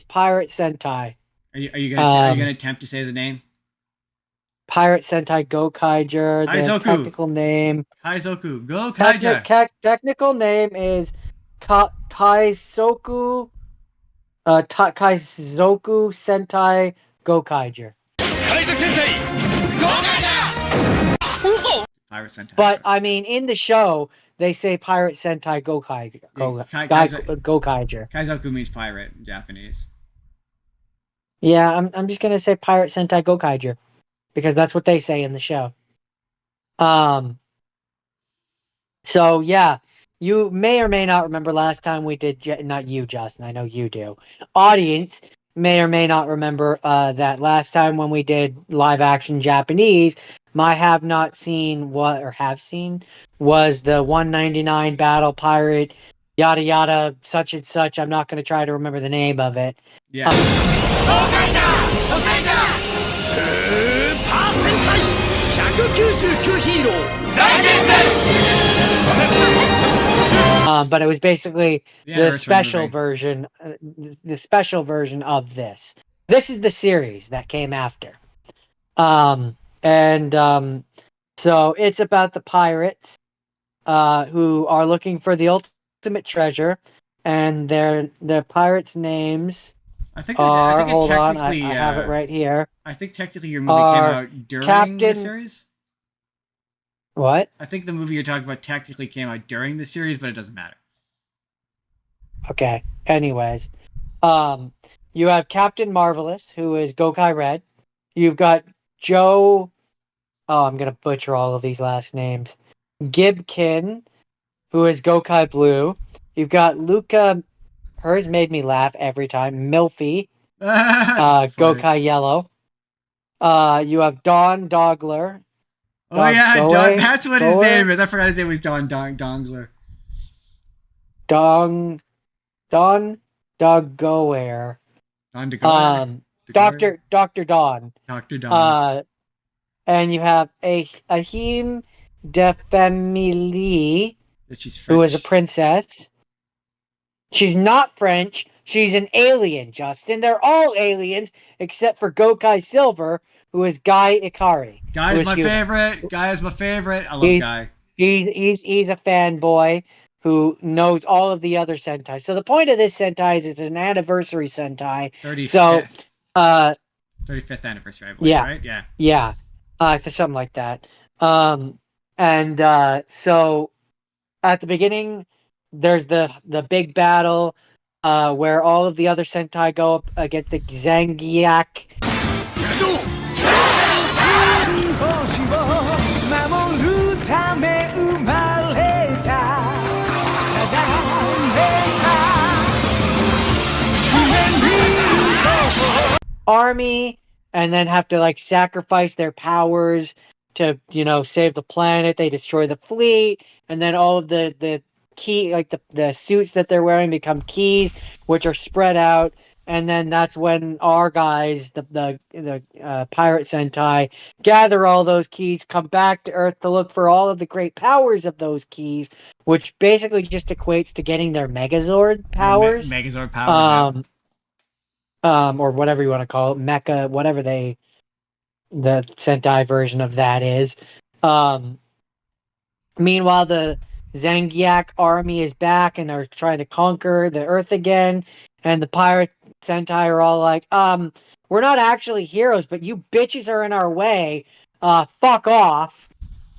Pirate Sentai. Are you gonna attempt to say the name? Pirate Sentai Gokaiger. The Kaizoku. technical name. Kaizoku. Go Kaija. Technical name is Kaisoku. Kaizoku Sentai Gokaiger. Pirate Sentai. But I mean, in the show, they say Pirate Sentai Gokaiger. Yeah, Gokaiger. Kaizoku means pirate in Japanese. Yeah, I'm just gonna say Pirate Sentai Gokaiger because that's what they say in the show. Um. So yeah, you may or may not remember last time we did. Not you, Justin. I know you do. Audience may or may not remember that last time when we did live action Japanese. My have not seen what or have seen was the 199 battle pirate yada yada such and such. I'm not going to try to remember the name of it. Yeah. But it was basically The special version, the special version of this. This is the series that came after. So it's about the pirates who are looking for the ultimate treasure, and their pirates' names are. Hold on, I have it right here. I think technically your movie came out during the series. What? I think the movie you're talking about technically came out during the series, but it doesn't matter. Okay. Anyways, you have Captain Marvelous, who is Gokai Red. You've got Joe. Oh, I'm gonna butcher all of these last names. Gibkin, who is Gokai Blue. You've got Luca. Hers made me laugh every time. Milfy, Gokai Yellow. You have Don Dogler. Oh yeah, Don. That's what his name is. I forgot his name was Don Dongler. Don Dogoer. Don Dogoer. Dr. Don. Dr. Don. And you have Ahim de Family, who is a princess. She's not French. She's an alien, Justin. They're all aliens except for Gokai Silver, who is Guy Ikari. Guy is my favorite. Guy is my favorite. I love Guy. He's a fanboy who knows all of the other Sentai. So the point of this Sentai is it's an anniversary Sentai. 35th. So 35th anniversary, I believe, right? Yeah. Yeah. Something like that. So at the beginning, there's the big battle where all of the other Sentai go up against the Zangiak. Army, and then have to like sacrifice their powers to save the planet. They destroy the fleet, and then all of the key, like the suits that they're wearing, become keys, which are spread out. And then that's when our guys, the pirate Sentai, gather all those keys, come back to Earth to look for all of the great powers of those keys, which basically just equates to getting their Megazord powers. Megazord powers. Or whatever you want to call it, Mecha, whatever the Sentai version of that is. Meanwhile, the Zangiak army is back and are trying to conquer the Earth again, and the pirate Sentai are all like, we're not actually heroes, but you bitches are in our way. Fuck off.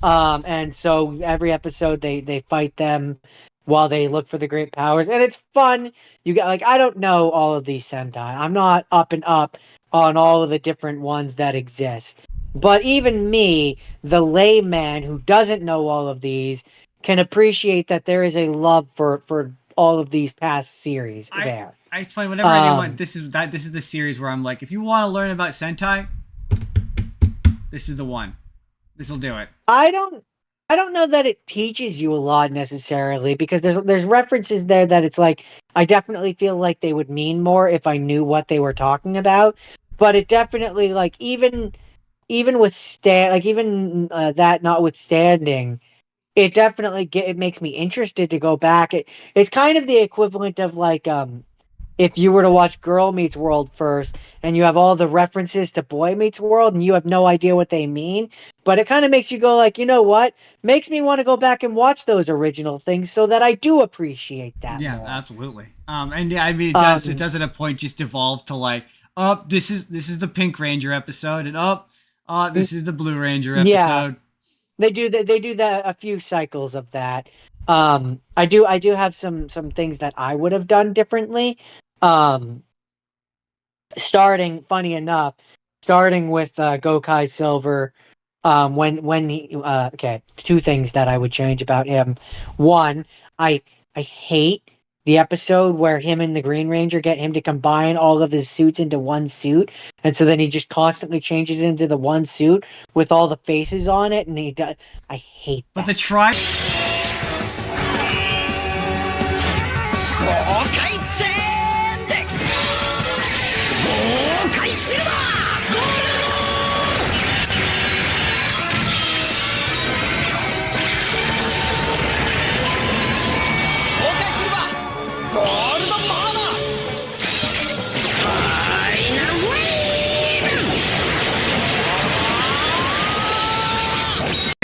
And so every episode they fight them while they look for the great powers, and it's fun. You get I don't know all of these Sentai. I'm not up and up on all of the different ones that exist. But even me, the layman who doesn't know all of these, can appreciate that there is a love for all of these past series there. It's funny whenever anyone this is the series where I'm like, if you want to learn about Sentai, this is the one. This will do it. I don't know that it teaches you a lot necessarily, because there's references there that it's like I definitely feel like they would mean more if I knew what they were talking about. But it definitely even that notwithstanding, it definitely it makes me interested to go back. It's kind of the equivalent of if you were to watch Girl Meets World first and you have all the references to Boy Meets World and you have no idea what they mean, but it kind of makes you go like, you know what? Makes me want to go back and watch those original things so that I do appreciate that Yeah, more. absolutely. And yeah, I mean, it Um, does at a point just evolve to like, oh, this is the Pink Ranger episode, and this is the Blue Ranger yeah, episode. they do that a few cycles of that. I do have some things that I would have done differently. Um, starting funny enough, starting with Gokai Silver, when he okay, two things that I would change about him. One, I I hate the episode where him and the Green Ranger get him to combine all of his suits into one suit, and so then he just constantly changes into the one suit with all the faces on it, and he does. I hate But the that. try.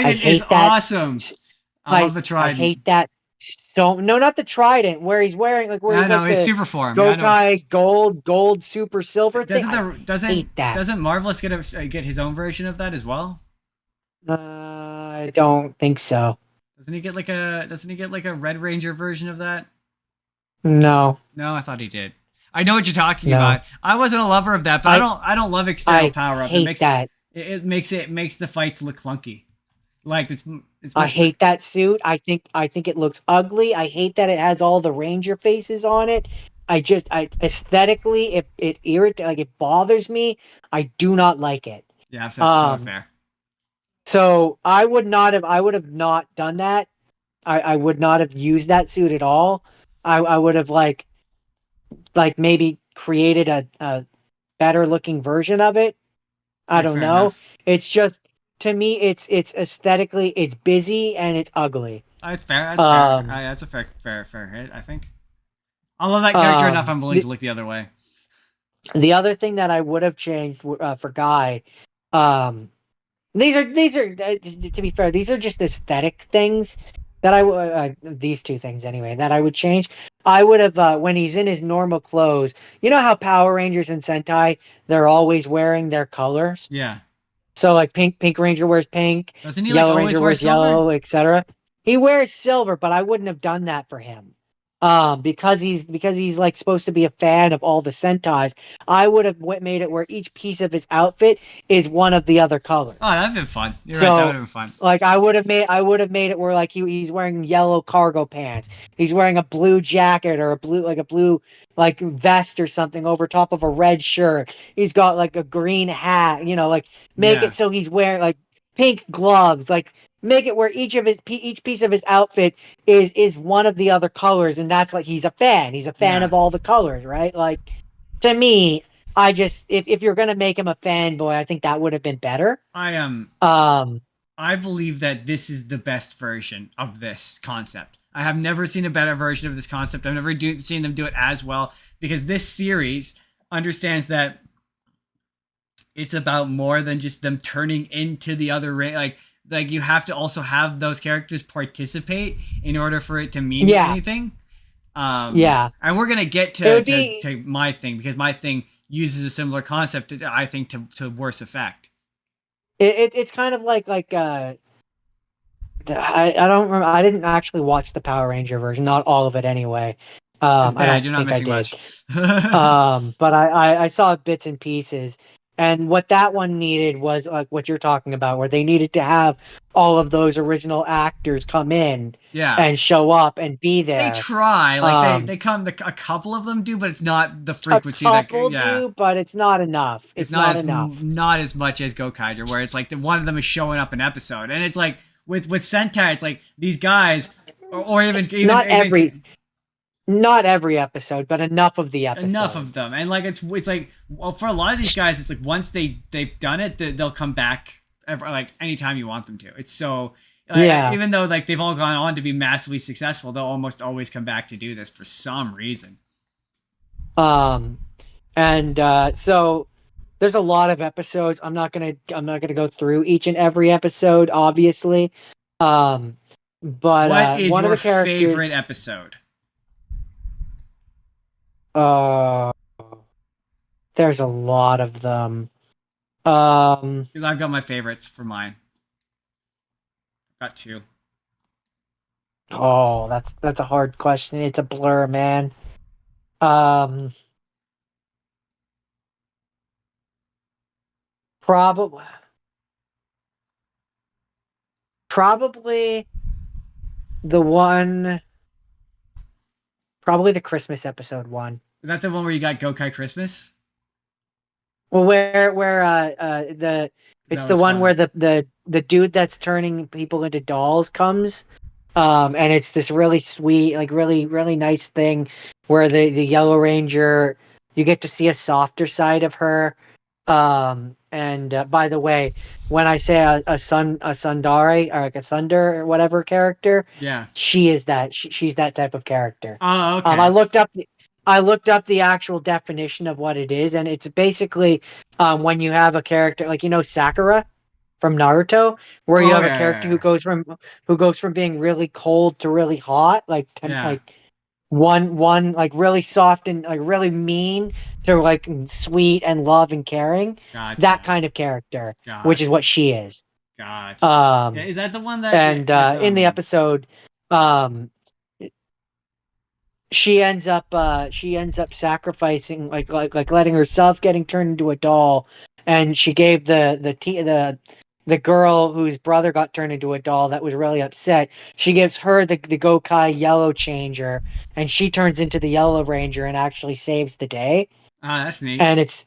I Trident is hate that. awesome. I love the I Trident. hate that. So no, not the trident where he's wearing like where Yeah, I he's know like his the super form. Yeah, I know. Gokai gold super silver thing. Doesn't I the hate that. doesn't Marvelous get his own version of that as well? I don't think so. Doesn't he get like a Red Ranger version of that? No, No, I thought he did. I know what you're talking no. about. I wasn't a lover of that, but I I don't love external I power ups. hate that. It makes the fights look clunky. Like it's I much better. hate that suit. I think it looks ugly. I hate that it has all the ranger faces on it. I aesthetically it bothers me. I do not like it. Yeah, that's totally Um fair. so I would have not done that. I would not have used that suit at all. I would have like maybe created a better looking version of it. I Okay, don't fair know. enough. It's just to me it's aesthetically it's busy and it's ugly. That's fair. That's fair. Um That's a fair hit. I think. I love that character enough. um I'm willing the, to look the other way. the other thing that I would have changed for Guy um these are to be fair, these are just aesthetic things that these two things anyway that I would change. I would have when he's in his normal clothes. You know how Power Rangers and Sentai they're always wearing their colors. Yeah. So like Pink Ranger wears pink, Doesn't he like Yellow always Ranger wear wears silver? yellow, etc. He wears silver, but I wouldn't have done that for him. Because he's like supposed to be a fan of all the Sentais. I would have made it where each piece of his outfit is one of the other Oh, colors. that'd been fun. You're right. That would So have been fun. like I would have made it where like he's wearing yellow cargo pants. He's wearing a blue jacket or a blue like vest or something over top of a red shirt. He's got like a green hat, like make Yeah. it so he's wearing like pink gloves, like make it where each piece of his outfit is one of the other colors and that's like he's a fan. He's a fan Yeah. of all the colors, right? Like to me, I just if you're going to make him a fanboy, I think that would have been better. I am. Um I believe that this is the best version of this concept. I have never seen a better version of this concept. I've never seen them do it as well because this series understands that it's about more than just them turning into the other like you have to also have those characters participate in order for it to mean yeah. anything. Yeah. And we're gonna get It would be to my thing because my thing uses a similar concept. I think to worse effect. it's kind of like I don't remember. I didn't actually watch the Power Ranger version, not all of it anyway. It's I bad. don't You're not think I missing did. much. But I saw bits and pieces, and what that one needed was like what you're talking about, where they needed to have all of those original actors come in Yeah. and show up and be They there. try, like Um, they come. A couple of them do, but it's not the a frequency that. couple Yeah, do, but it's not enough. it's It's not enough. not as much as Gokaiger, where it's like the one of them is showing up an episode, and it's like with Sentai, it's like these guys, or Not every even not every episode, but enough of the enough of episodes. them, and like it's like well for a lot of these guys, it's like once they've done it, they'll come back like anytime you want them to. It's so. Yeah. Even though like they've all gone on to be massively successful, they'll almost always come back to do this for some reason. Um, and so there's a lot of episodes. I'm not gonna go through each and every episode, obviously. Um, but What is one of your the favorite characters, episode? uh, there's a lot of them. Um, Because I've got my favorites for mine. Got two. oh, that's a hard question. It's a blur, man. Um, probably probably the one, probably the Christmas episode one. Is that the one where you got Gokai Christmas? Well, where the it's That the was one funny. where the dude that's turning people into dolls comes, and it's this really sweet, like really nice thing where the Yellow Ranger, you get to see a softer side of her. And by the way, when I say a Sundari or like a Sunder or whatever character, Yeah. she is that. She's that type of character. Oh, Um, okay. I looked up the, I looked up the actual definition of what it is, and it's basically when you have a character like Sakura from Naruto, where you Oh have a character yeah. who goes from being really cold to really hot, Yeah. like one like really soft and like really mean to like sweet and love and caring, that Gotcha. kind of character, which is Gotcha. what she is. Gotcha. Yeah, Um, is that the one that and with in the episode, um, she ends up sacrificing like letting herself getting turned into a doll, and she gave the girl whose brother got turned into a doll that was really upset. She gives her the Gokai Yellow Changer, and she turns into the Yellow Ranger and actually saves the day. that's neat. And it's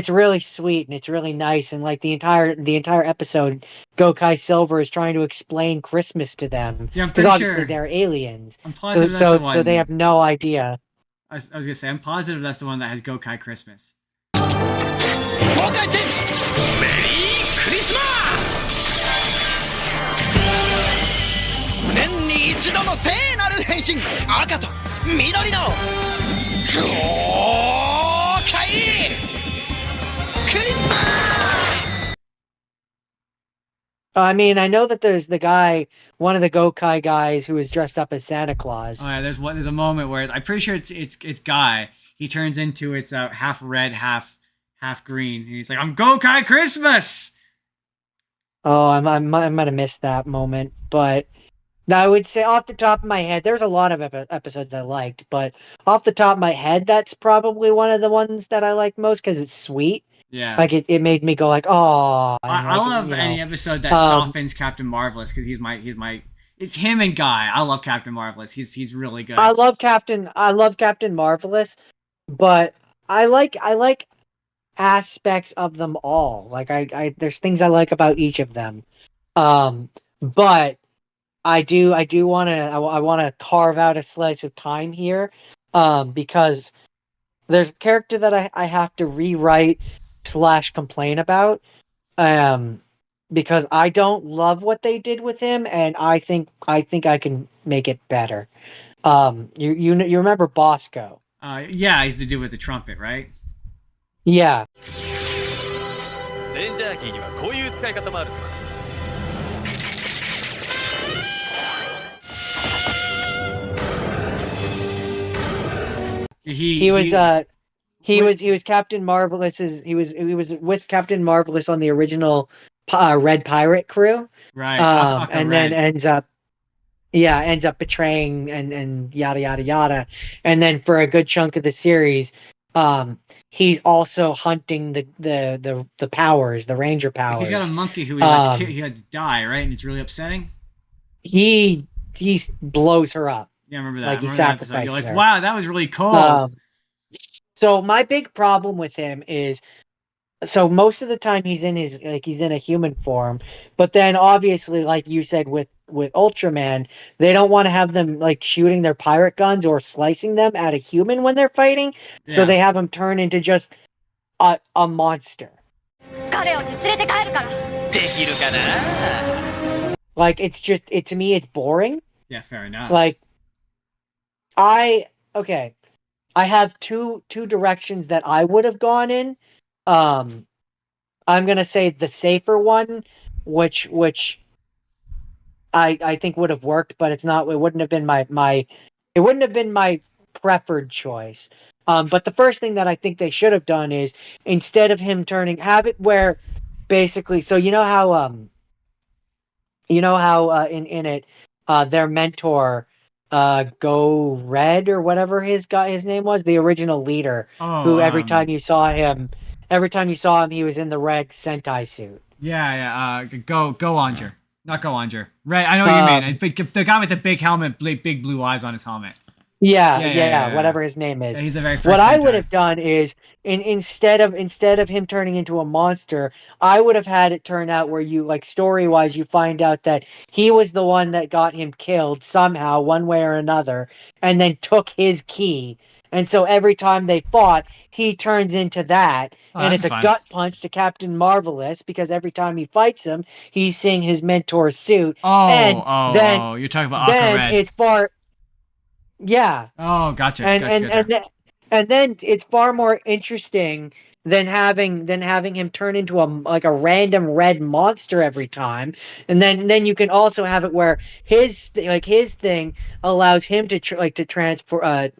really sweet and it's really nice, and like the entire episode, Gokai Silver is trying to explain Christmas to them Yeah, I'm because pretty obviously sure. they're aliens, I'm so positive that's the so they one. have no idea. I was gonna say I'm positive that's the one that has Gokai Christmas. 東海戦士メリークリスマス年に一度の聖なる変身赤と緑の豪快クリスマス I mean, I know that there's one of the Gokai guys who is dressed up as Santa Oh Claus. yeah, there's a moment where I'm pretty sure it's Guy. He turns into it's half red, half green. And he's like, "I'm Gokai Christmas." Oh, I might have missed that moment, but I would say off the top of my head, there's a lot of episodes I liked, but off the top of my head, that's probably one of the ones that I like most because it's sweet. Yeah. Like it made me go like, oh, and I like love any episode that um, softens Captain Marvelous because he's my it's him and Guy. I love Captain Marvelous. He's really good. I love Captain Marvelous, but I like aspects of them all. Like there's things I like about each of them. But I do want to carve out a slice of time here, because there's a character that I have to rewrite slash complain about, um, because I don't love what they did with him, and I think I can make it better. You remember Bosco? Yeah, he's the dude with the trumpet, right? Yeah. レンジャーキーにはこういう使い方もある。He was he what, was Captain Marvelous's he was with Captain Marvelous on the original Red Pirate crew. right, Aka And then Red. ends up betraying and yada yada yada. And then for a good chunk of the series, he's also hunting the powers, the Ranger He's got a powers. monkey who Um, he lets die, right? And it's really upsetting. he blows her up, Yeah, I remember that. I like he remember that episode. You're sacrifices like, her. wow, that was really cold. Um, so my big problem with him is, so most of the time he's in a human form, but then obviously, like you said with Ultraman, they don't want to have them like shooting their pirate guns or slicing them at a human when they're fighting, so Yeah. they have him turn into just a monster. 彼をに連れて帰るから。できるかな Like to me it's boring. Yeah, fair enough. Like I okay, I have two directions that I would have gone in. Um, I'm gonna say the safer one, which I think would have worked, but it's not. It wouldn't have been it wouldn't have been my preferred choice. But the first thing that I think they should have done is instead of him turning, have it where basically, so you know how in it their mentor Go Red or whatever his name was, the original leader, Oh, who every time you saw him he was in the red Sentai suit. yeah. Go Onger. Not Go Onger. Red. I know what you mean. Um The guy with the big helmet, big blue eyes on his helmet. Yeah, Yeah. whatever his name Yeah, is. he's the very What first I would Sentai. have done is instead of him turning into a monster, I would have had it turn out where you like story-wise you find out that he was the one that got him killed somehow one way or another and then took his key. And so every time they fought, he turns into that Oh, and that'd it's be a fun. gut punch to Captain Marvelous because every time he fights him, he's seeing his mentor's suit and then You're talking about Aqua then Red. it's far yeah, Oh, gotcha, and gotcha, and and gotcha. th- and then it's far more interesting than having him turn into a like a random red monster every time. And then you can also have it where his thing allows him to to transfer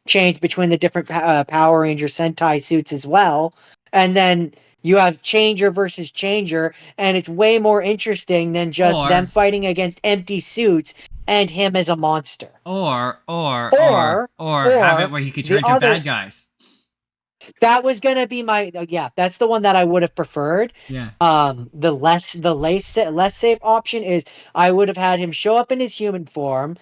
change between the different Power Ranger Sentai suits as well. And then you have Changer versus Changer, and it's way more interesting than just them Or, fighting against empty suits and him as a monster. or, Or have it or where he could turn the into other bad guys. that was gonna be my yeah, that's the one that I would have preferred. Yeah. The less safe option is I would have had him show up in his human form,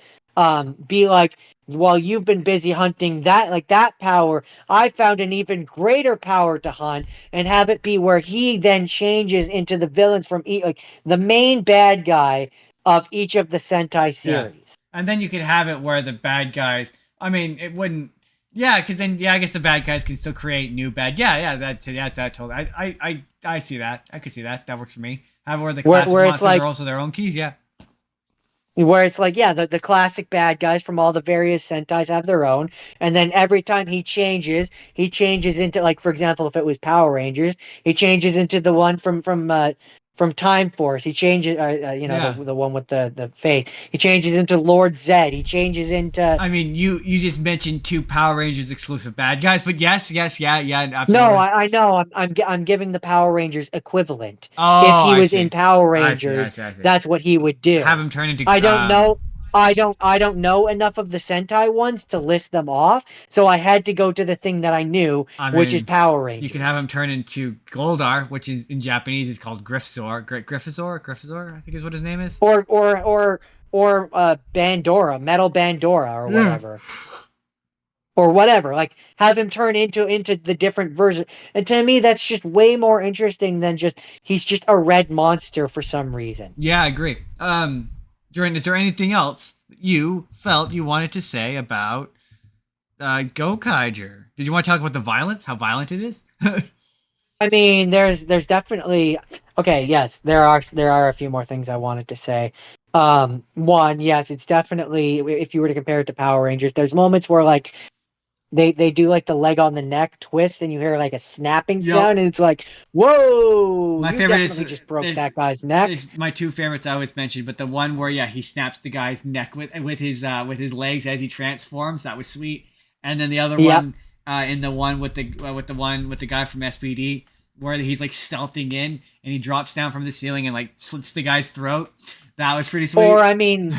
be like, while you've been busy hunting that power, I found an even greater power to hunt, and have it be where he then changes into the villains from like the main bad guy of each of the Sentai Yeah. series. And then you could have it where the bad guys. I mean, it wouldn't. Yeah, because then I guess the bad guys can still create new bad. That totally. I see that. I could see that. That works for me. Have where the Where class of where it's monsters are like also their own keys. Yeah. yeah, the classic bad guys from all the various Sentais have their own, and then every time he changes into, like, for example, if it was Power Rangers, he changes into the one from Time Force. He changes, Yeah. the one with the face. He changes into Lord Zed. He changes into I mean, you just mentioned two Power Rangers exclusive bad guys, but yes, yeah, no, absolutely. I know I'm giving the Power Rangers equivalent. If Oh, he I was in see. Power I see. I Rangers, see. I see. that's what he would Have do. him turn into I don't know. I don't know enough of the Sentai ones to list them off, so I had to go to the thing that I knew, I which is mean, Power you can have him Rangers. turn into Goldar, which is in Japanese is called Griffizor, I think is what his name is. Or Bandora, Metal Bandora, or Yeah. whatever. Or whatever. Like, have him turn into the different version. And to me that's just way more interesting than just he's just a red monster for some reason. Yeah, I agree. Jordan, is there anything else you felt you wanted to say about Gokaiger? Did you want to talk about the violence? How violent it is? I mean, there's definitely okay. Yes, there are a few more things I wanted to say. One, yes, it's definitely, if you were to compare it to Power Rangers, there's moments where like they do like the leg on the neck twist, and you hear like a snapping Yep. sound, and it's like, whoa, My you favorite is definitely just broke that guy's neck. my two favorites I always mentioned, but the one where he snaps the guy's neck with his legs as he transforms, that was sweet. And then the other Yep. one, in the one with the guy from SPD, where he's like stealthing in and he drops down from the ceiling and like slits the guy's throat. That was pretty sweet. Or I mean,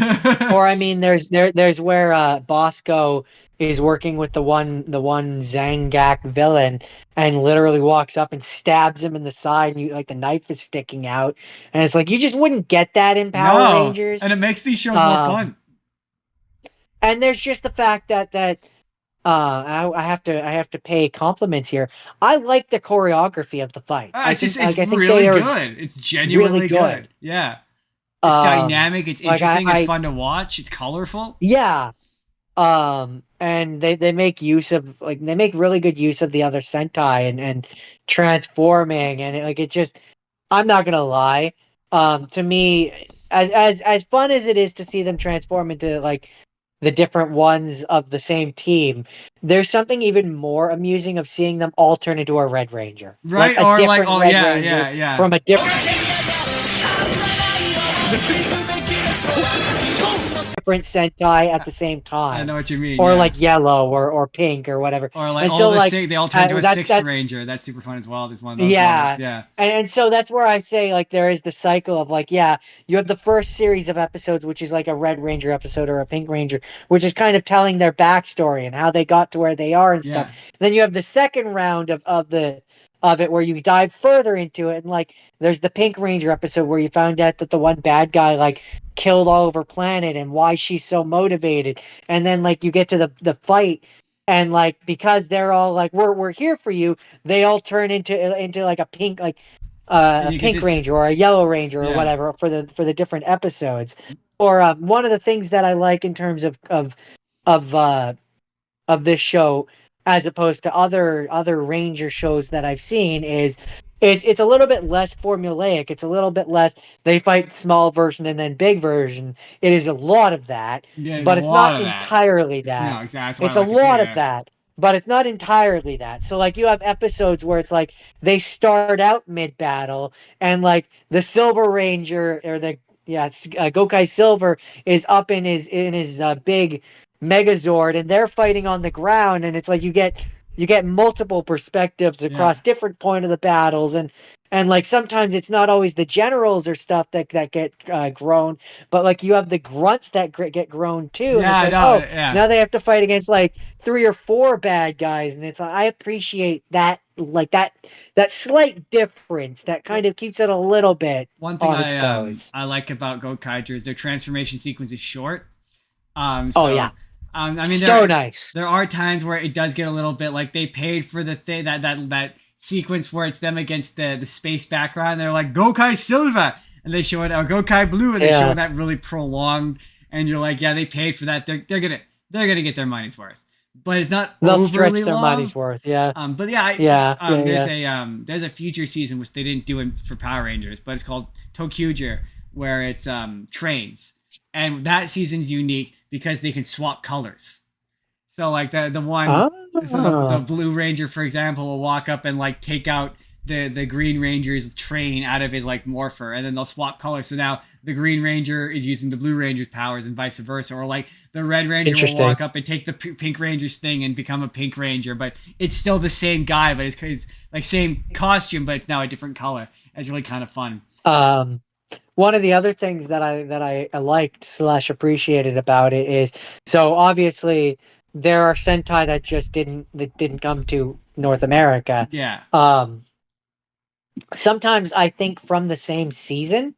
there's where Bosco is working with the one Zangak villain, and literally walks up and stabs him in the side, and you like the knife is sticking out, and it's like you just wouldn't get that in Power No, and Rangers. it makes these shows more Um, fun. and there's just the fact that I have to pay compliments here. I like the choreography of the fight. I It's just think it's like I think really they are good. It's really genuinely good. good. Yeah, it's Um, dynamic. It's like I, interesting. It's I fun to watch. It's colorful. yeah. And they make use of like they make really good use of the other Sentai and transforming, and it just, I'm not gonna lie. To me, as fun as it is to see them transform into like the different ones of the same team, there's something even more amusing of seeing them all turn into a Red Ranger. Right? A Or like, different oh Red yeah, Ranger yeah. from a different Sentai at the same I know time. what you mean. Or Yeah. like yellow or pink or whatever. Or like And all so the like they all turn into a sixth that's ranger. That's super fun as well. There's one of those moments. yeah. Yeah. And so that's where I say like there is the cycle of like, yeah, you have the first series of episodes, which is like a Red Ranger episode or a Pink Ranger, which is kind of telling their backstory and how they got to where they are and stuff. Yeah. Then you have the second round of it where you dive further into it, and like there's the Pink Ranger episode where you found out that the one bad guy like killed all over planet and why she's so motivated. And then like you get to the fight, and like because they're all like we're here for you, they all turn into like a pink like And a you get Pink this. Ranger or a Yellow Ranger or Yeah. whatever for the different episodes. Or one of the things that I like in terms of of this show as opposed to other Ranger shows that I've seen is it's a little bit less formulaic. It's a little bit less they fight small version and then big version. It is a lot of that, Yeah. There's a but it's lot not of that. entirely No, that. exactly. That's why I It's a like it too. lot of Yeah. that, but it's not entirely that. So like you have episodes where it's like they start out mid battle and like the Silver Ranger or the Gokai Silver is up in his big Megazord and they're fighting on the ground, and it's like you get multiple perspectives Yeah. across different point of the battles, and like sometimes it's not always the generals or stuff that get grown, but like you have the grunts that get grown too, and Yeah. it's I like, know. oh, Yeah. now they have to fight against like 3 or 4 bad guys, and it's like I appreciate that, like that slight difference that kind of keeps it a little bit One thing on its toes. I like about Gokaiger is their transformation sequence is short. Oh yeah, I mean so nice. there are times where it does get a little bit like they paid for the thing that sequence where it's them against the space background. They're like Gokai Silva, and they show it or Gokai Blue, and they show Yeah. that really prolonged, and you're like, yeah, they paid for that. They're gonna get their money's worth, but it's not They'll stretch overly their long. money's worth. Yeah, But yeah, yeah, yeah, yeah. there's a future season which they didn't do for Power Rangers, but it's called Tokyuger, where it's trains, and that season's unique because they can swap colors. So like the one, so the Oh, Blue Ranger, for example, will walk up and like take out the Green Ranger's train out of his like morpher, and then they'll swap colors. So now the Green Ranger is using the Blue Ranger's powers, and vice versa. Or like the Red Ranger will interesting. walk up and take the Pink Ranger's thing and become a Pink Ranger, but it's still the same guy, but it's like same costume, but it's now a different color. It's really kind of fun. One of the other things that I liked slash appreciated about it is so obviously there are Sentai that didn't come to North America. Yeah, Um, Sometimes I think from the same season.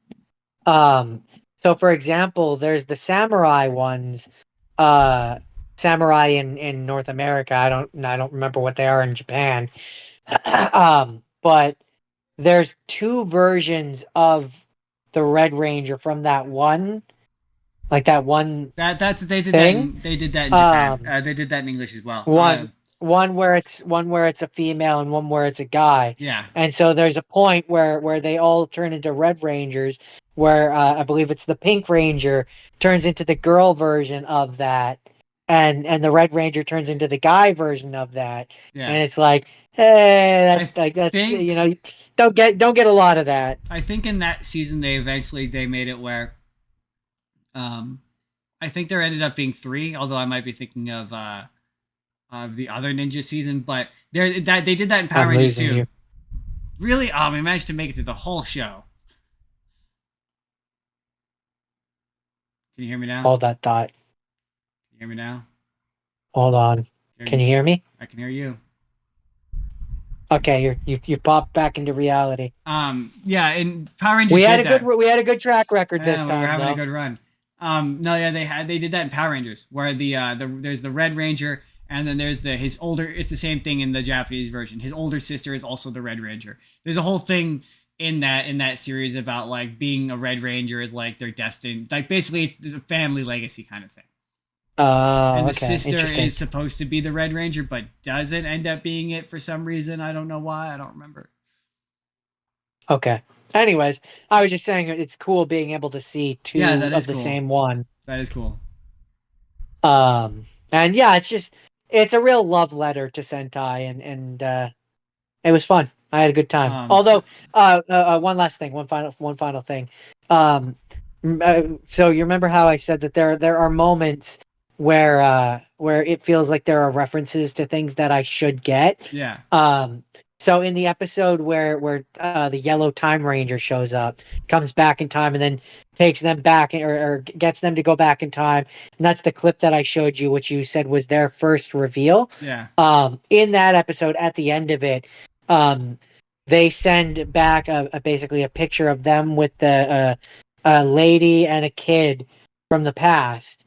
Um, so for example, there's the samurai ones, uh, samurai in North America. I don't remember what they are in Japan. But there's 2 versions of the Red Ranger from that one that's they did that thing. in they did that in Japan. Um, They did that in English as well. one where it's a female and one where it's a guy. Yeah, And so there's a point where they all turn into Red Rangers, where I believe it's the Pink Ranger turns into the girl version of that, and the Red Ranger turns into the guy version of that. yeah. And it's like, hey, I that's think you don't get a lot of that. I think in that season they made it where um I think there ended up being 3, although I might be thinking of the other ninja season, but they did that in Power I'm Rangers losing too. you. Really? We managed to make it through the whole show. Can you hear me now? Hold that thought. Can you hear me now? Hold on. Can you hear me? I can hear you. Okay, you popped back into reality. Yeah, in Power Rangers we had a good track record this we time. were having though. a good run. No, yeah, they did that in Power Rangers, where there's the Red Ranger, and then there's his older. It's the same thing in the Japanese version. His older sister is also the Red Ranger. There's a whole thing in that series about like being a Red Ranger is like they're destined. Like basically, it's a family legacy kind of thing. And the Okay, sister interesting. is supposed to be the Red Ranger, but doesn't end up being it for some reason. I don't know why. I don't remember. Okay. Anyways, I was just saying it's cool being able to see 2 Yeah, that of is the cool. same one. That is cool. And yeah, it's a real love letter to Sentai, and it was fun. I had a good time. Although, one last thing, one final thing. So you remember how I said that there are moments where it feels like there are references to things that I should get. Yeah. So in the episode where the Yellow Time Ranger shows up, comes back in time, and then takes them back or gets them to go back in time, and that's the clip that I showed you, which you said was their first reveal. Yeah. In that episode, at the end of it, they send back basically a picture of them with a lady and a kid from the past,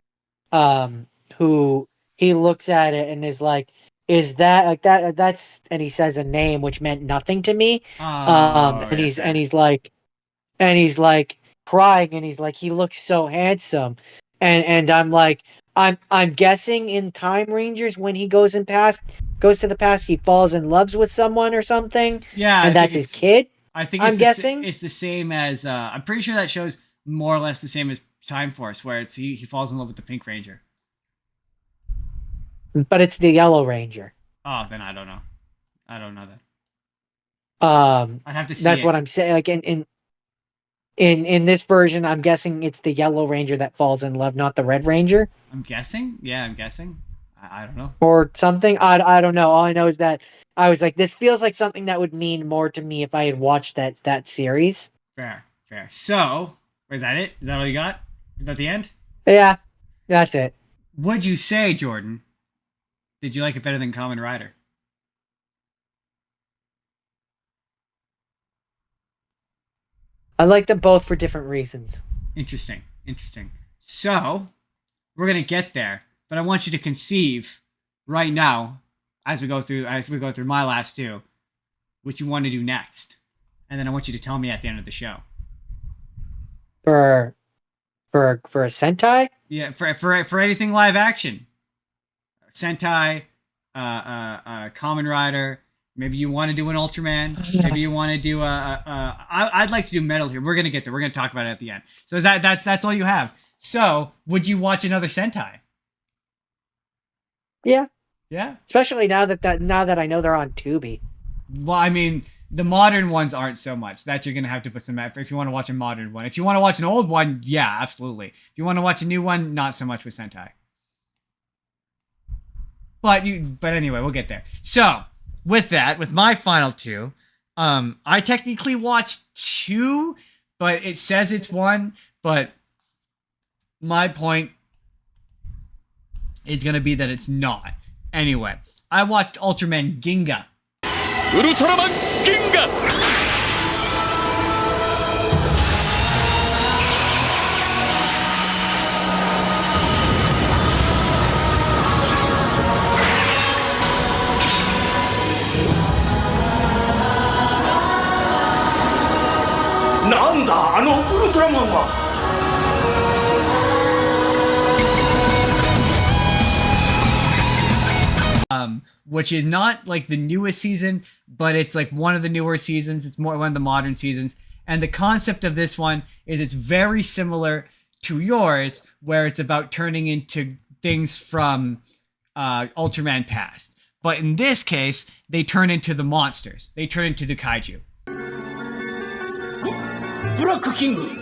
who he looks at it and is like, is that like that's, and he says a name which meant nothing to me. Oh, And yeah, he's fair. he's like crying, and he's like, he looks so handsome. And I'm like, I'm guessing in Time Rangers, when he goes to the past, he falls in love with someone or something, Yeah, and that's his kid. I think I'm guessing. it's the same as I'm pretty sure that show's more or less the same as Time Force, where it's he falls in love with the Pink Ranger. But it's the Yellow Ranger. Oh, then I don't know. I don't know that. I'd have to see That's it. what I'm saying. Like in this version, I'm guessing it's the Yellow Ranger that falls in love, not the Red Ranger I'm guessing. Yeah, I'm guessing. I don't know. or something. I don't know. All I know is that I was like, this feels like something that would mean more to me if I had watched that series. Fair. So, is that it? Is that all you got? Is that the end? Yeah, that's it. What'd you say, Jordan? Did you like it better than Kamen Rider? I like them both for different reasons. Interesting. So, we're gonna get there, but I want you to conceive right now, as we go through my last two, what you want to do next, and then I want you to tell me at the end of the show. For a Sentai? Yeah, for anything live action, Sentai, Kamen Rider. Maybe you want to do an Ultraman. Maybe you want to do I'd like to do Metal here. We're gonna get there. We're gonna talk about it at the end. So that's all you have. So would you watch another Sentai? Yeah. Yeah. Especially now that I know they're on Tubi. Well, I mean, the modern ones aren't so much. That you're gonna have to put some effort if you want to watch a modern one. If you want to watch an old one, yeah, absolutely. If you want to watch a new one, not so much with Sentai. But anyway, we'll get there. So with my final two, I technically watched two, but it says it's one. But my point is gonna be that it's not. Anyway, I watched Ultraman Ginga. Ultraman Ginga! なんだあのウルトラマンは。 Which is not like the newest season, but it's like one of the newer seasons. It's more one of the modern seasons. And the concept of this one is it's very similar to yours, where it's about turning into things from Ultraman past. But in this case, they turn into the monsters. They turn into the kaiju. ブラックキング。ウル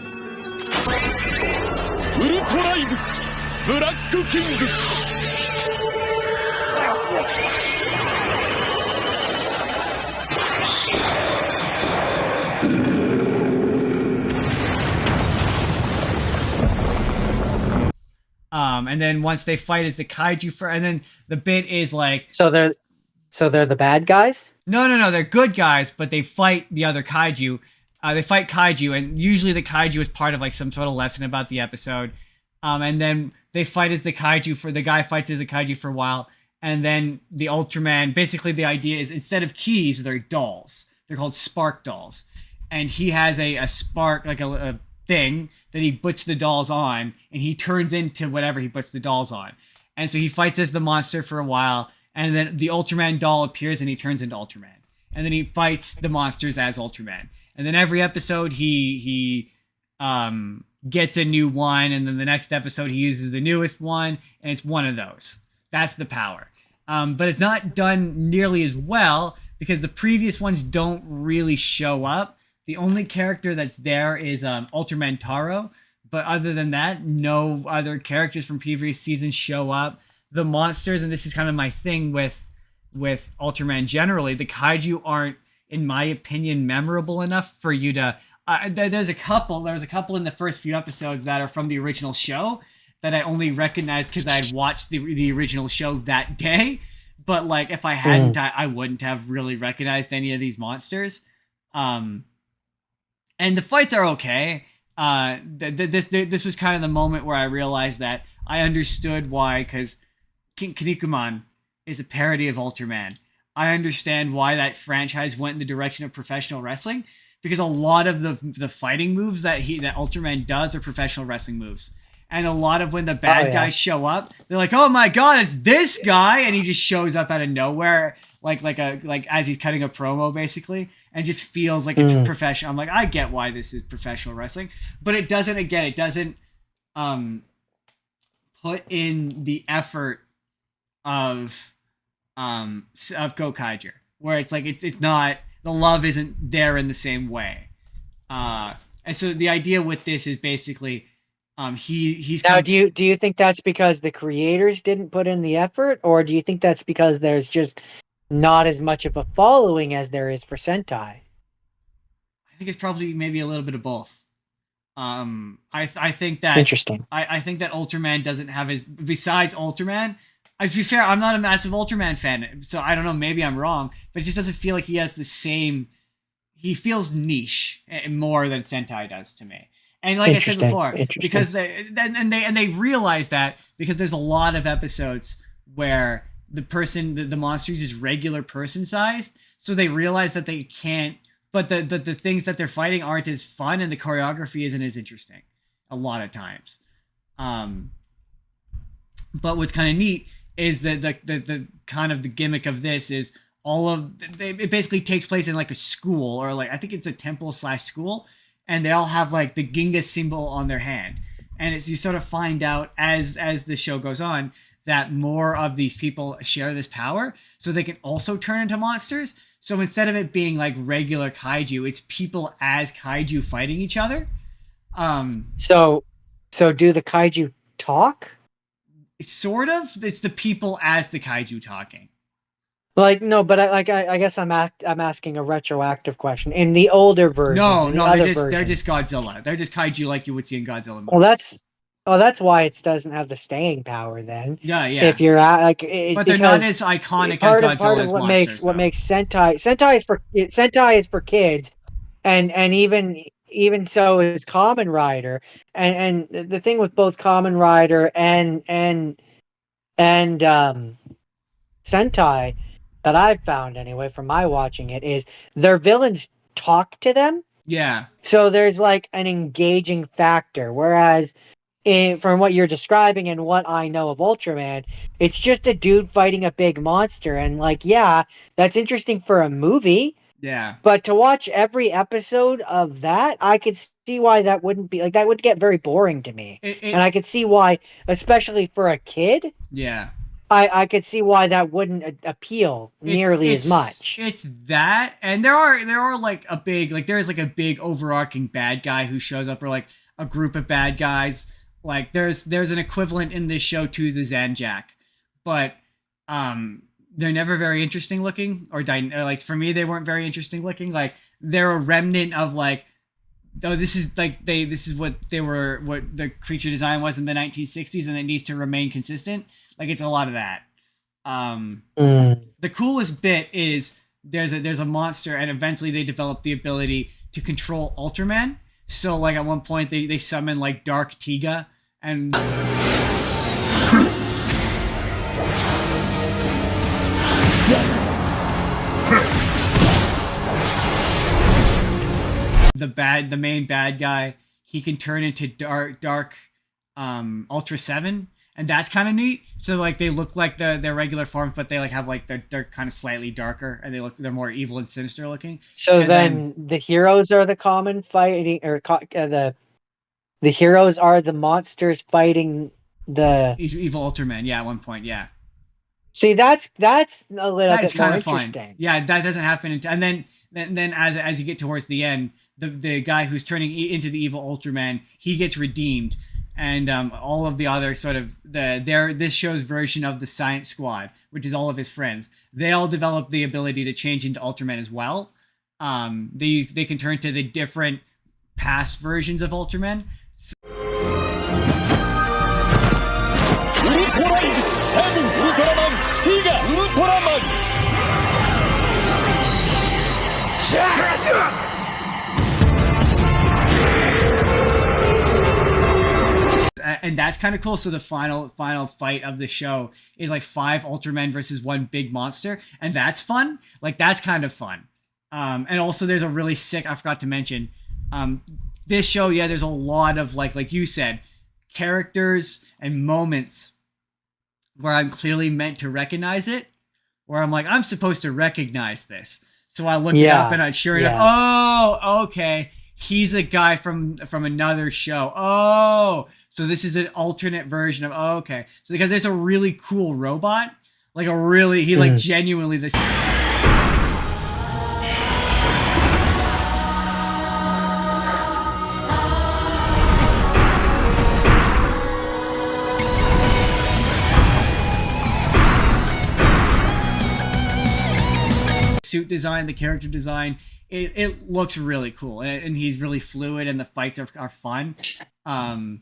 トライブブラックキング And then once they fight as the kaiju and then the bit is like, So they're the bad guys? no, they're good guys, but they fight the other kaiju. They fight kaiju, and usually the kaiju is part of like some sort of lesson about the episode. And then they fight as the kaiju the guy fights as the kaiju for a while, and then the Ultraman. Basically, the idea is instead of keys, they're dolls. They're called spark dolls, and he has a spark, like a thing that he puts the dolls on, and he turns into whatever he puts the dolls on. And so he fights as the monster for a while, and then the Ultraman doll appears and he turns into Ultraman. And then he fights the monsters as Ultraman. And then every episode he gets a new one, and then the next episode he uses the newest one, and it's one of those. That's the power. But it's not done nearly as well because the previous ones don't really show up. The only character that's there is Ultraman Taro, but other than that, no other characters from previous seasons show up. The monsters, and this is kind of my thing with Ultraman generally, the kaiju aren't, in my opinion, memorable enough for you to. There's a couple in the first few episodes that are from the original show that I only recognized because I had watched the original show that day. But like, if I hadn't, I wouldn't have really recognized any of these monsters. And the fights are okay. This was kind of the moment where I realized that I understood why, because Kinnikuman is a parody of Ultraman. I understand why that franchise went in the direction of professional wrestling, because a lot of the fighting moves that Ultraman does are professional wrestling moves. And a lot of when the bad guys show up, they're like, "Oh my god, it's this guy!" And he just shows up out of nowhere, like as he's cutting a promo, basically, and just feels like it's professional. I'm like, I get why this is professional wrestling, but it doesn't put in the effort of Gokaiger, where it's like it's not, the love isn't there in the same way. And so the idea with this is basically he's now. Do you think that's because the creators didn't put in the effort, or do you think that's because there's just not as much of a following as there is for Sentai? I think it's probably maybe a little bit of both. I think that interesting. I think that Ultraman doesn't have besides Ultraman. To be fair, I'm not a massive Ultraman fan, so I don't know. Maybe I'm wrong, but it just doesn't feel like he has the same. He feels niche more than Sentai does to me. And like I said before, because they realize that because there's a lot of episodes where the monster is regular person sized, so they realize that they can't. But the things that they're fighting aren't as fun, and the choreography isn't as interesting a lot of times. But what's kind of neat is the kind of the gimmick of this is it basically takes place in like a school, or like I think it's a temple / school, and they all have like the Ginga symbol on their hand, and it's, you sort of find out as the show goes on that more of these people share this power, so they can also turn into monsters. So instead of it being like regular kaiju, it's people as kaiju fighting each other. So do the kaiju talk? It's sort of. It's the people as the kaiju talking. Like, no, but I guess I'm asking a retroactive question. In the older version, they're just Godzilla. They're just kaiju like you would see in Godzilla movies. Well, that's why it doesn't have the staying power then. Yeah. If you're like, but they're not as iconic as Godzilla's part of what monsters. What makes Sentai is for kids, and even so is Kamen Rider, and the thing with both Kamen Rider and Sentai that I've found anyway from my watching it is their villains talk to them. Yeah. So there's like an engaging factor, whereas from what you're describing and what I know of Ultraman, it's just a dude fighting a big monster, and like, yeah, that's interesting for a movie. Yeah. But to watch every episode of that, I could see why that wouldn't be like, that would get very boring to me. And I could see why, especially for a kid. Yeah. I could see why that wouldn't appeal nearly as much. It's that, and there are like a big, like there's like a big overarching bad guy who shows up, or like a group of bad guys. Like there's an equivalent in this show to the Zanjak, but they're never very interesting looking, or like for me they weren't very interesting looking. Like they're a remnant of like, oh, this is what the creature design was in the 1960s, and it needs to remain consistent. Like it's a lot of that. The coolest bit is there's a monster, and eventually they develop the ability to control Ultraman. So like at one point they summon like Dark Tiga, and the main bad guy, he can turn into dark Ultra 7, and that's kind of neat. So like they look like their regular forms, but they like have like they're kind of slightly darker, and they're more evil and sinister looking. So then the heroes are the common fighting, or the The heroes are the monsters fighting the Evil Ultraman. Yeah, at one point. Yeah. See, that's a little That's bit more kind of fun. interesting. Yeah, that doesn't happen. And then as you get towards the end, the guy who's turning into the evil Ultraman, he gets redeemed, and all of the other sort of this show's version of the Science Squad, which is all of his friends, they all develop the ability to change into Ultraman as well. They can turn to the different past versions of Ultraman. ウルトライブセブンウルトラマンギガウルトラマン And that's kind of cool. So the final fight of the show is like 5 Ultramen versus 1 big monster, and that's fun. Like that's kind of fun. And also there's a really sick, I forgot to mention, this show, yeah, there's a lot of like you said, characters and moments where I'm clearly meant to recognize it, where I'm like, I'm supposed to recognize this. So I look it up, and sure enough, oh, okay, he's a guy from another show. Oh, so this is an alternate version of, oh, okay. So because there's a really cool robot, like he like genuinely this. Suit design, the character design, it looks really cool, and he's really fluid, and the fights are fun. And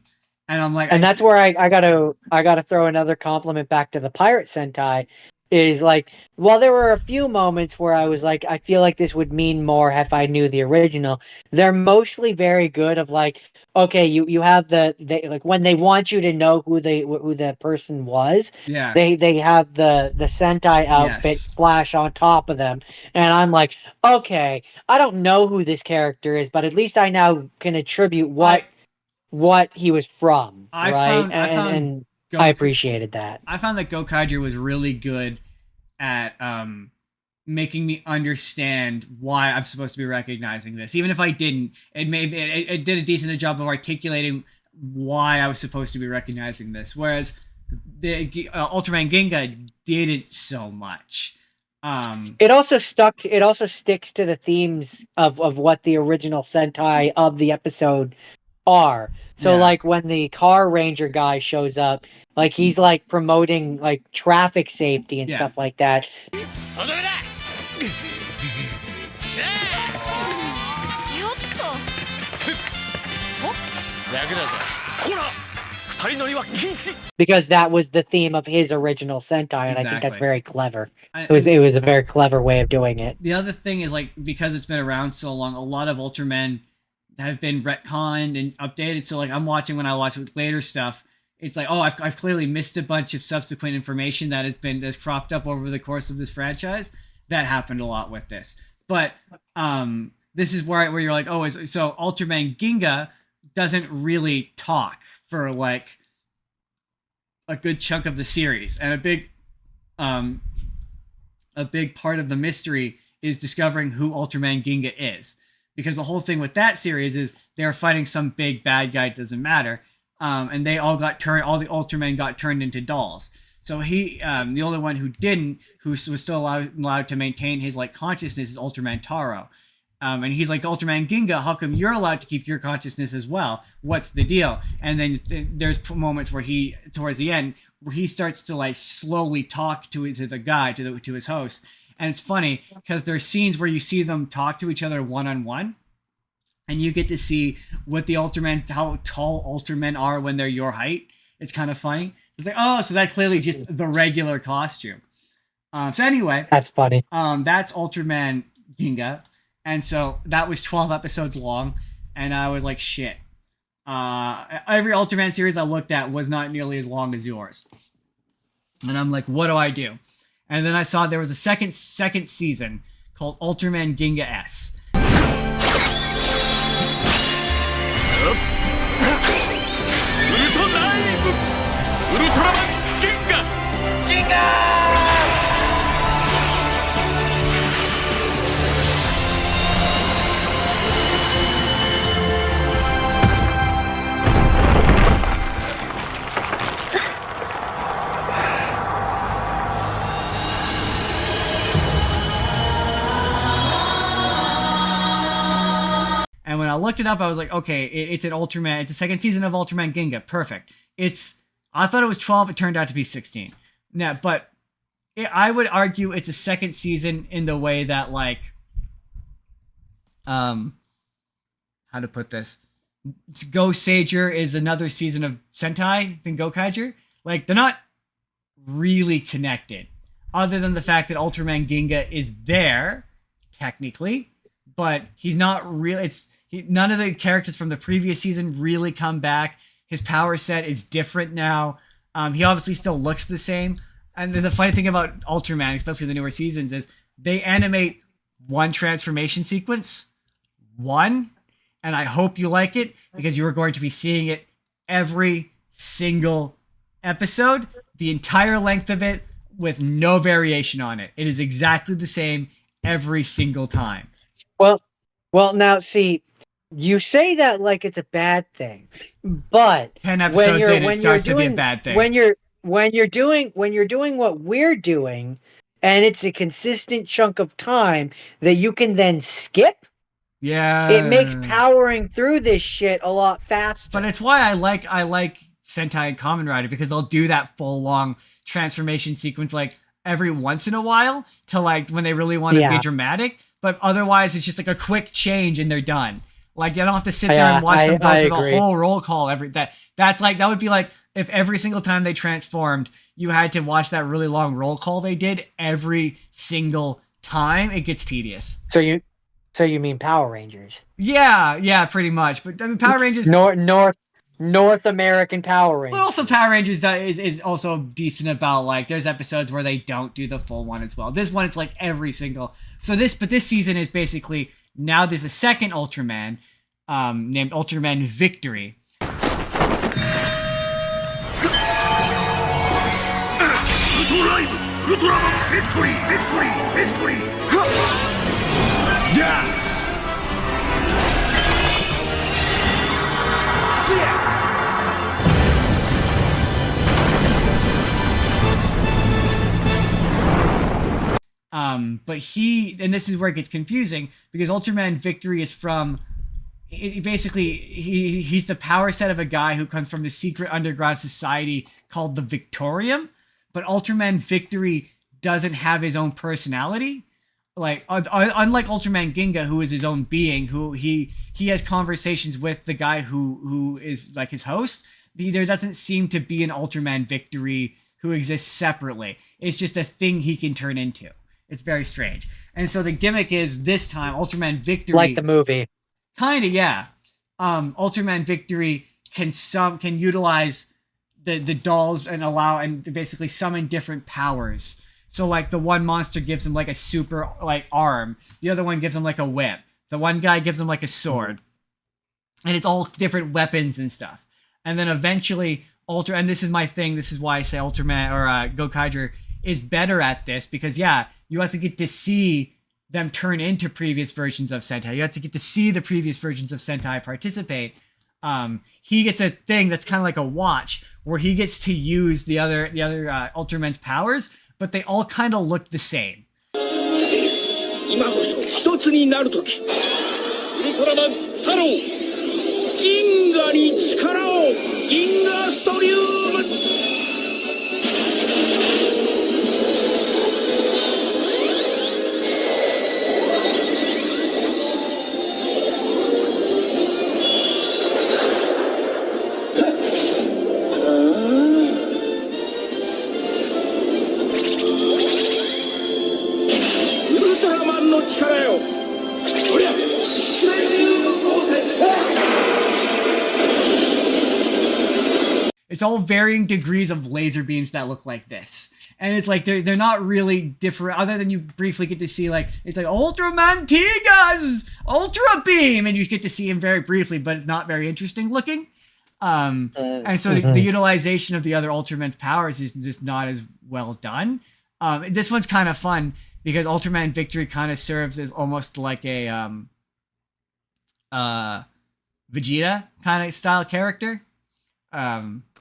I'm like, and that's where I gotta throw another compliment back to the Pirate Sentai. Is like, while there were a few moments where I was like, I feel like this would mean more if I knew the original. They're mostly very good. Of like, okay, you have they like when they want you to know who the person was. Yeah. They have the Sentai outfit flash on top of them, and I'm like, okay, I don't know who this character is, but at least I now can attribute what he was from. I appreciated that. I found that Gokaiger was really good at making me understand why I'm supposed to be recognizing this. Even if I didn't, it did a decent job of articulating why I was supposed to be recognizing this. Whereas the Ultraman Ginga didn't so much. It also sticks to the themes of what the original Sentai of the episode are. So like when the car ranger guy shows up, like he's like promoting like traffic safety and stuff like that. Because that was the theme of his original Sentai, and I think that's very clever. It was a very clever way of doing it. The other thing is, like, because it's been around so long, a lot of Ultramen have been retconned and updated. So like when I watch later stuff, it's like, oh, I've clearly missed a bunch of subsequent information that's cropped up over the course of this franchise. That happened a lot with this. But this is where you're like, oh, so Ultraman Ginga doesn't really talk for like a good chunk of the series, and a big part of the mystery is discovering who Ultraman Ginga is. Because the whole thing with that series is they're fighting some big bad guy, it doesn't matter. And they all the Ultramen got turned into dolls. So he, the only one who didn't, who was still allowed to maintain his like consciousness, is Ultraman Taro. And he's like, Ultraman Ginga, how come you're allowed to keep your consciousness as well? What's the deal? And then there's moments where towards the end, where he starts to like slowly talk to the guy, to his host. And it's funny because there's scenes where you see them talk to each other one-on-one, and you get to see what how tall Ultramen are when they're your height. It's kind of funny. It's like, oh, so that's clearly just the regular costume. So anyway, that's funny. That's Ultraman Ginga, and so that was 12 episodes long, and I was like, shit. Every Ultraman series I looked at was not nearly as long as yours, and I'm like, what do I do? And then I saw there was a second season called Ultraman Ginga S. Ultraman Ginga! when I looked it up, I was like, okay, it's an Ultraman. It's the second season of Ultraman Ginga. Perfect. I thought it was 12. It turned out to be 16. Yeah, but I would argue it's a second season in the way that, like, how to put this? Gokaiger is another season of Sentai than Gokaiger. Like, they're not really connected, other than the fact that Ultraman Ginga is there, technically, but he's not really. None of the characters from the previous season really come back. His power set is different now. He obviously still looks the same. And the funny thing about Ultraman, especially the newer seasons, is they animate one transformation sequence. One. And I hope you like it, because you are going to be seeing it every single episode, the entire length of it, with no variation on it. It is exactly the same every single time. Well, now see, you say that like it's a bad thing, but 10 episodes in, it starts to be a bad thing. When you're doing what we're doing, and it's a consistent chunk of time that you can then skip. Yeah, it makes powering through this shit a lot faster. But it's why I like Sentai and Kamen Rider, because they'll do that full long transformation sequence like every once in a while to, like, when they really want to be dramatic. But otherwise, it's just like a quick change and they're done. Like, you don't have to sit there and watch them go through the whole roll call. That would be like if every single time they transformed, you had to watch that really long roll call they did every single time. It gets tedious. So you mean Power Rangers? Yeah, pretty much. But I mean, Power Rangers North American Power Rangers. But also Power Rangers is also decent about, like, there's episodes where they don't do the full one as well. This one, it's like every single. But this season is basically, now there's a second Ultraman named Ultraman Victory. Ultraman Victory! But and this is where it gets confusing, because Ultraman Victory is from, basically, he's the power set of a guy who comes from the secret underground society called the Victorium, but Ultraman Victory doesn't have his own personality. Like, unlike Ultraman Ginga, who is his own being, who he has conversations with the guy who is like his host, there doesn't seem to be an Ultraman Victory who exists separately. It's just a thing he can turn into. It's very strange. And so the gimmick is, this time, Ultraman Victory... Like the movie. Kinda, yeah. Ultraman Victory can utilize the dolls and basically summon different powers. So, like, the one monster gives him, like, a super, like, arm. The other one gives him, like, a whip. The one guy gives him, like, a sword. And it's all different weapons and stuff. And then eventually, and this is my thing, this is why I say Ultraman, or Gokaiger is better at this, because, yeah, you have to get to see them turn into previous versions of Sentai. You have to get to see the previous versions of Sentai participate. He gets a thing that's kind of like a watch, where he gets to use the other Ultraman's powers, but they all kind of look the same. 今こそ一つになる時ウルトラマン太郎銀河に力を銀河ストリウム It's all varying degrees of laser beams that look like this. And it's like, they're not really different, other than you briefly get to see, like, it's like, Ultraman Ginga's Ultra Beam! And you get to see him very briefly, but it's not very interesting looking. And so the utilization of the other Ultraman's powers is just not as well done. This one's kind of fun, because Ultraman Victory kind of serves as almost like a Vegeta kind of style character.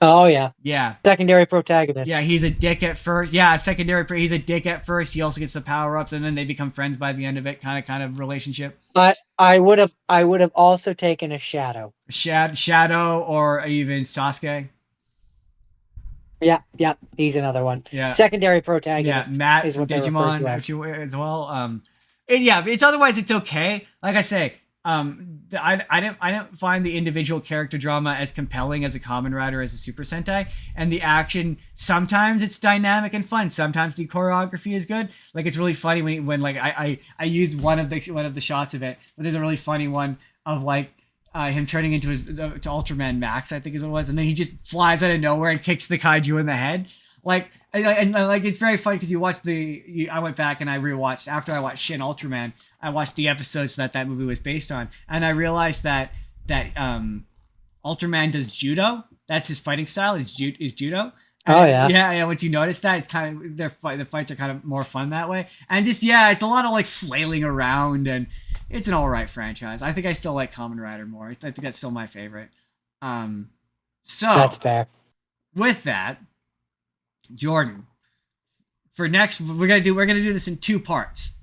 Oh yeah, Yeah. secondary protagonist. Yeah, he's a dick at first. Yeah, he's a dick at first. He also gets the power ups, and then they become friends by the end of it. Kind of relationship. I would have also taken a Shadow. Shadow, or even Sasuke. Yeah, he's another one. Yeah. Secondary Yeah, protagonist Matt is from what they're referred Digimon to as. as well. Yeah, it's otherwise it's okay. Like I say, I didn't find the individual character drama as compelling as a Kamen Rider as a Super Sentai, and the action sometimes it's dynamic and fun. Sometimes the choreography is good. Like it's really funny when like I used one of the shots of it, but there's a really funny one of like. Him turning into his to Ultraman Max, I think is what it was, and then he just flies out of nowhere and kicks the kaiju in the head. Like, and like it's very funny because you watch I went back and I rewatched after I watched Shin Ultraman. I watched the episodes that movie was based on, and I realized that Ultraman does judo. That's his fighting style. Is judo. Oh yeah. Yeah. Once you notice that, it's kind of the fights are kind of more fun that way, and just it's a lot of like flailing around, and it's an all right franchise. I think I still like Kamen Rider more. I think that's still my favorite. So That's fair. with that, Jordan, for next we're gonna do this in 2 parts.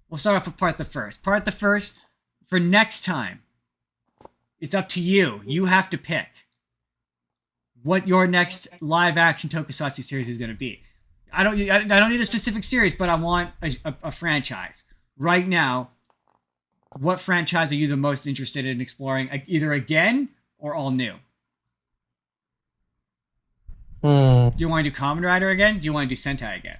We'll start off with part the first. For next time, it's up to you. You have to pick what your next live action tokusatsu series is going to be. I don't need a specific series, but I want a franchise right now. What franchise are you the most interested in exploring, either again or all new? Do you want to do Kamen Rider again? Do you want to do Sentai again?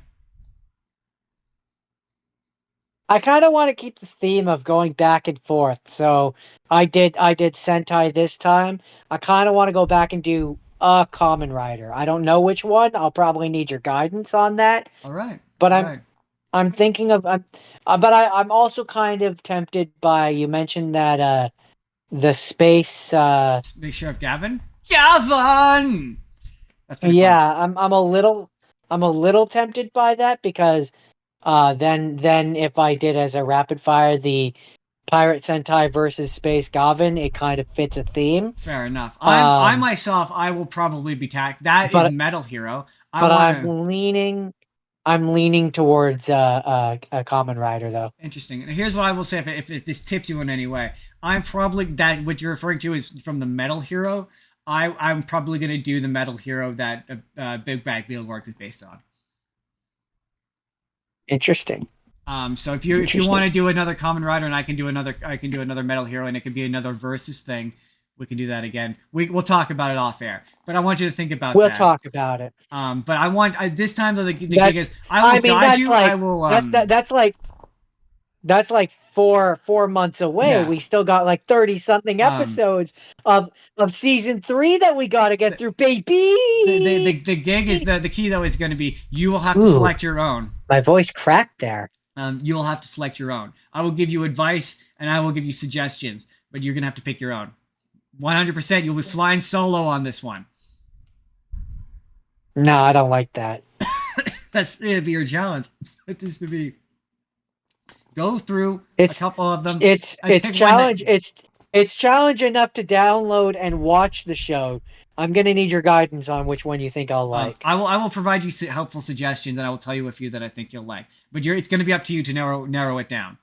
I kind of want to keep the theme of going back and forth. So I did Sentai this time. I kind of want to go back and do a Kamen Rider. I don't know which one. I'll probably need your guidance on that. All right. But all right. I'm thinking of but I'm also kind of tempted by, you mentioned that the space Make sure of Gavin. Gavin. That's pretty yeah, fun. I'm a little tempted by that because then if I did as a rapid fire the Pirate Sentai versus Space Gavin, it kind of fits a theme. Fair enough. I myself, I will probably be that is but Metal Hero. I'm leaning towards a Kamen Rider though. Interesting. And here's what I will say: if this tips you in any way, I'm probably that what you're referring to is from the Metal Hero. I'm probably gonna do the Metal Hero that Big Bad Beetleborgs is based on. Interesting. So if you want to do another Kamen Rider and I can do another Metal Hero and it could be another versus thing, we can do that again. We'll talk about it off air, but I want you to think about We'll that. talk about it. But I want this time though the gig is I will guide that's you. Like, I will. That's like 4 months away. Yeah. We still got like 30 something episodes of season 3 that we got to get through, baby. The gig is the key though is going to be you will have to select your own. My voice cracked there. You will have to select your own. I will give you advice and I will give you suggestions, but you're gonna have to pick your own. 100%. You'll be flying solo on this one. No, I don't like that. It'd be your challenge. It is to be. Go through a couple of them. It's challenge. It's challenge enough to download and watch the show. I'm gonna need your guidance on which one you think I'll like. I will provide you helpful suggestions, and I will tell you a few that I think you'll like. But it's going to be up to you to narrow it down.